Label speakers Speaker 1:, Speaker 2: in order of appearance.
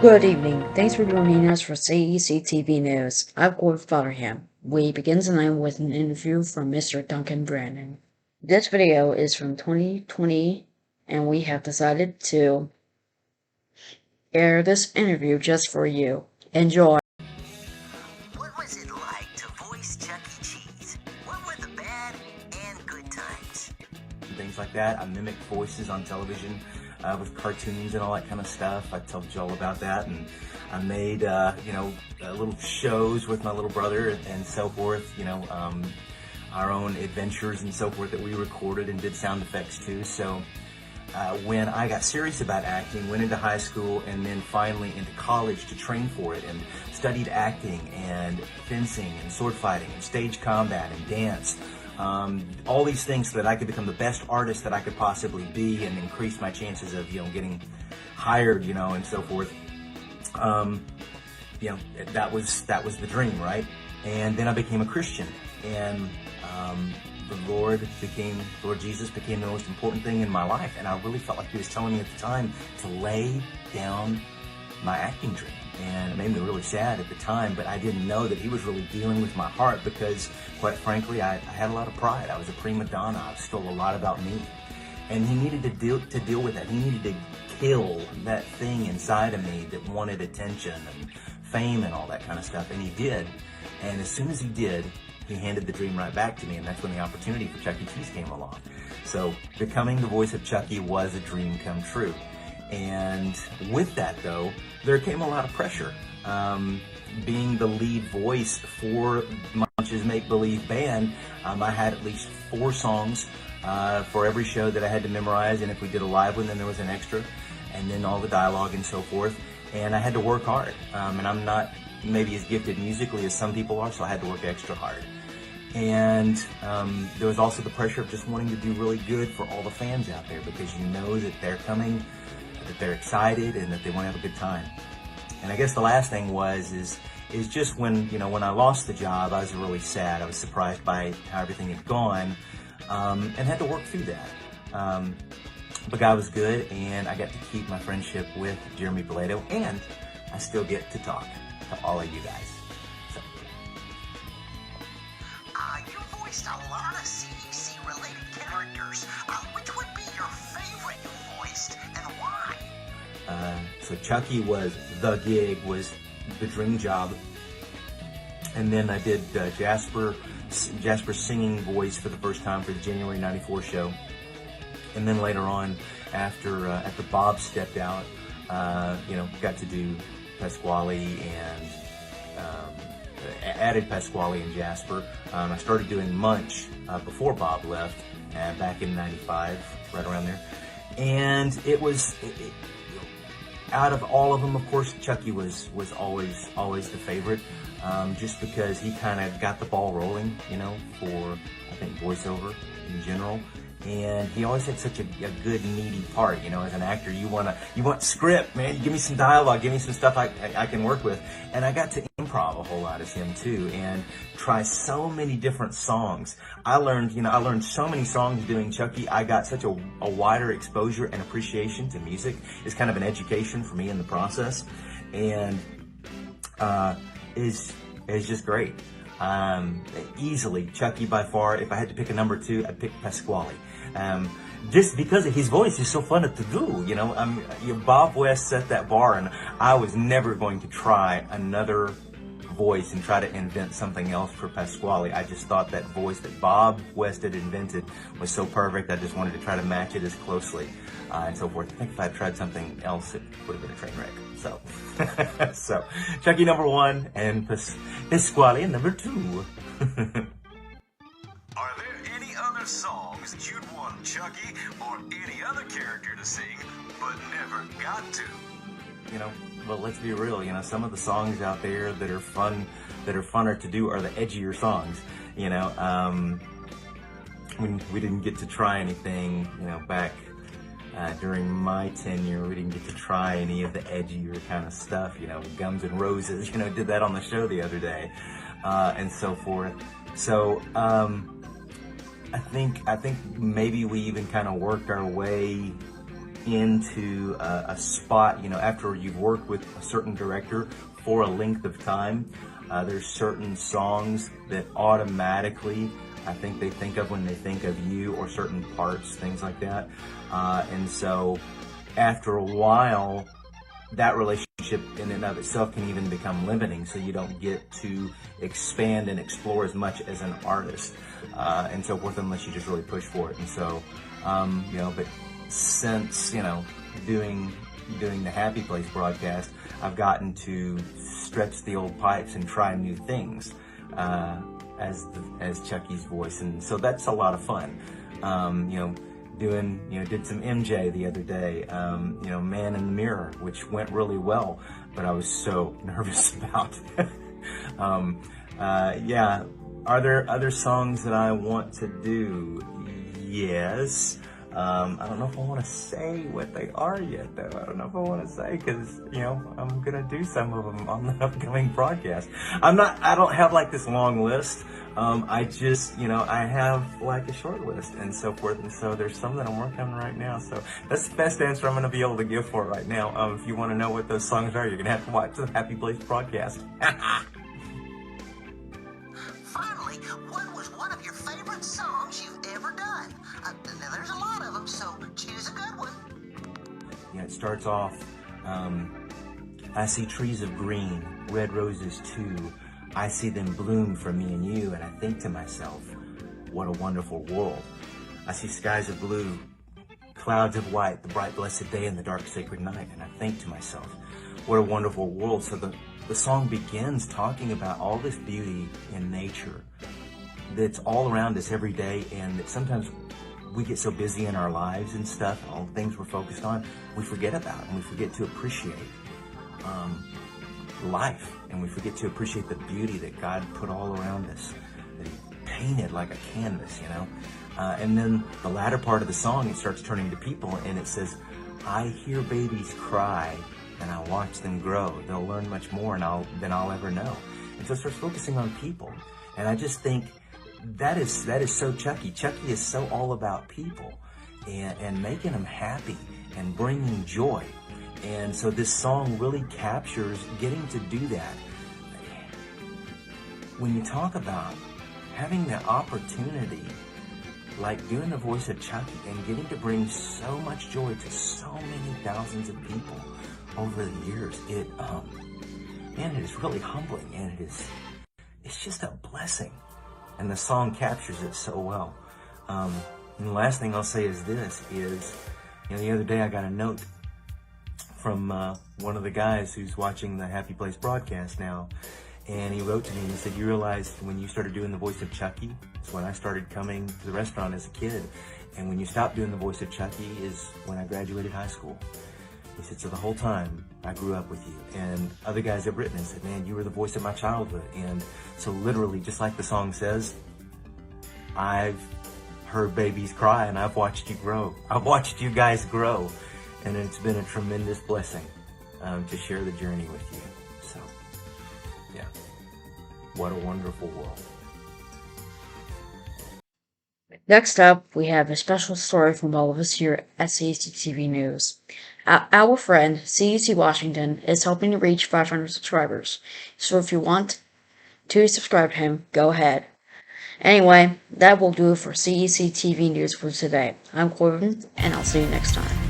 Speaker 1: Good evening. Thanks for joining us for CEC TV News. I'm Gordon Fotterham. We begin tonight with an interview from Mr. Duncan Brannan. This video is from 2020, and we have decided to air this interview just for you. Enjoy.
Speaker 2: What was it like to voice Chuck E. Cheese? What were the bad and good times?
Speaker 3: Things like that. I mimicked voices on television with cartoons and all that kind of stuff. I told you all about that, and I made little shows with my little brother and so forth. Our own adventures and so forth that we recorded and did sound effects too. So when I got serious about acting, went into high school and then finally into college to train for it, and studied acting and fencing and sword fighting and stage combat and dance. All these things so that I could become the best artist that I could possibly be and increase my chances of, getting hired, and so forth. That was the dream, right? And then I became a Christian, and Lord Jesus became the most important thing in my life. And I really felt like he was telling me at the time to lay down my acting dream. And it made me really sad at the time, but I didn't know that he was really dealing with my heart because, quite frankly, I had a lot of pride. I was a prima donna. I was still a lot about me. And he needed to deal with that. He needed to kill that thing inside of me that wanted attention and fame and all that kind of stuff. And he did. And as soon as he did, he handed the dream right back to me, and that's when the opportunity for Chuck E. Cheese came along. So becoming the voice of Chucky was a dream come true. And with that, though, there came a lot of pressure. Being the lead voice for Munch's Make-Believe Band, I had at least 4 songs for every show that I had to memorize, and if we did a live one, then there was an extra, and then all the dialogue and so forth. And I had to work hard, and I'm not maybe as gifted musically as some people are, so I had to work extra hard. And there was also the pressure of just wanting to do really good for all the fans out there, because you know that they're coming, that they're excited, and that they want to have a good time. And I guess the last thing is just when I lost the job, I was really sad. I was surprised by how everything had gone, and had to work through that. But God was good, and I got to keep my friendship with Jeremy Beledo, and I still get to talk to all of you guys. So.
Speaker 2: You voiced a lot of CEC-related characters. Which would be your favorite you voiced, and why?
Speaker 3: So Chucky was the gig, was the dream job. And then I did Jasper's singing voice for the first time for the January '94 show. And then later on, after Bob stepped out, got to do Pasquale and added Pasquale and Jasper. I started doing Munch before Bob left, back in '95, right around there. And out of all of them, of course, Chucky was always the favorite, just because he kind of got the ball rolling, for, I think, voiceover in general. And he always had such a good, meaty part, as an actor. You want script, man. Give me some dialogue, give me some stuff I can work with. And I got to improv a whole lot as him too, and try so many different songs. I learned so many songs doing Chucky. I got such a wider exposure and appreciation to music. It's kind of an education for me in the process, and is just great. Easily Chucky by far. If I had to pick a number 2, I'd pick Pasquale. Just because his voice is so fun to do, Bob West set that bar, and I was never going to try another voice and try to invent something else for Pasquale. I just thought that voice that Bob West had invented was so perfect. I just wanted to try to match it as closely, and so forth. I think if I had tried something else, it would have been a train wreck. So, so Chucky number 1 and Pasquale number 2.
Speaker 2: Are there any other songs that you'd want Chucky or any other character to sing, but never got to?
Speaker 3: Well, let's be real. Some of the songs out there that are funner to do are the edgier songs. We didn't get to try anything, back during my tenure. We didn't get to try any of the edgier kind of stuff. Guns N' Roses, did that on the show the other day, and so forth. So, I think maybe we even kind of worked our way into a spot, after you've worked with a certain director for a length of time, there's certain songs that automatically I think they think of when they think of you, or certain parts, things like that. And so after a while, that relationship in and of itself can even become limiting, so you don't get to expand and explore as much as an artist, and so forth, unless you just really push for it. And so, but since, doing the Happy Place broadcast, I've gotten to stretch the old pipes and try new things, as Chucky's voice, and so that's a lot of fun. Did some MJ the other day, Man in the Mirror, which went really well, but I was so nervous about. Are there other songs that I want to do? Yes. I don't know if I want to say what they are yet, though. I don't know if I want to say, because, I'm going to do some of them on the upcoming broadcast. I don't have like this long list. I just, I have like a short list and so forth. And so there's some that I'm working on right now. So that's the best answer I'm going to be able to give for it right now. If you want to know what those songs are, you're going to have to watch the Happy Place broadcast.
Speaker 2: Finally, what was one of your favorite songs you've ever done? Now, there's a lot of them, so choose a good one.
Speaker 3: It starts off, I see trees of green, red roses too. I see them bloom for me and you, and I think to myself, what a wonderful world. I see skies of blue, clouds of white, the bright blessed day and the dark sacred night, and I think to myself, what a wonderful world. So the song begins talking about all this beauty in nature that's all around us every day, and that sometimes we get so busy in our lives and stuff, all the things we're focused on, we forget about, and we forget to appreciate life, and we forget to appreciate the beauty that God put all around us, that He painted like a canvas, and then the latter part of the song, it starts turning to people, and it says, I hear babies cry, and I watch them grow. They'll learn much more than I'll ever know. And so it starts focusing on people, and I just think that is so Chucky. Chucky is so all about people and making them happy and bringing joy. And so this song really captures getting to do that. When you talk about having the opportunity, like doing the voice of Chucky and getting to bring so much joy to so many thousands of people over the years, it is really humbling, and it's just a blessing. And the song captures it so well. And the last thing I'll say is this, the other day I got a note from one of the guys who's watching the Happy Place broadcast now, and he wrote to me and he said, you realized when you started doing the voice of Chucky, it's when I started coming to the restaurant as a kid, and when you stopped doing the voice of Chucky is when I graduated high school. He said, so the whole time I grew up with you. And other guys have written and said, man, you were the voice of my childhood. And so literally, just like the song says, I've heard babies cry and I've watched you grow. I've watched you guys grow. And it's been a tremendous blessing to share the journey with you. So, yeah, what a wonderful world.
Speaker 1: Next up, we have a special story from all of us here at CEC TV News. Our friend, CEC Washington, is helping to reach 500 subscribers. So if you want to subscribe to him, go ahead. Anyway, that will do it for CEC TV News for today. I'm Corbin, and I'll see you next time.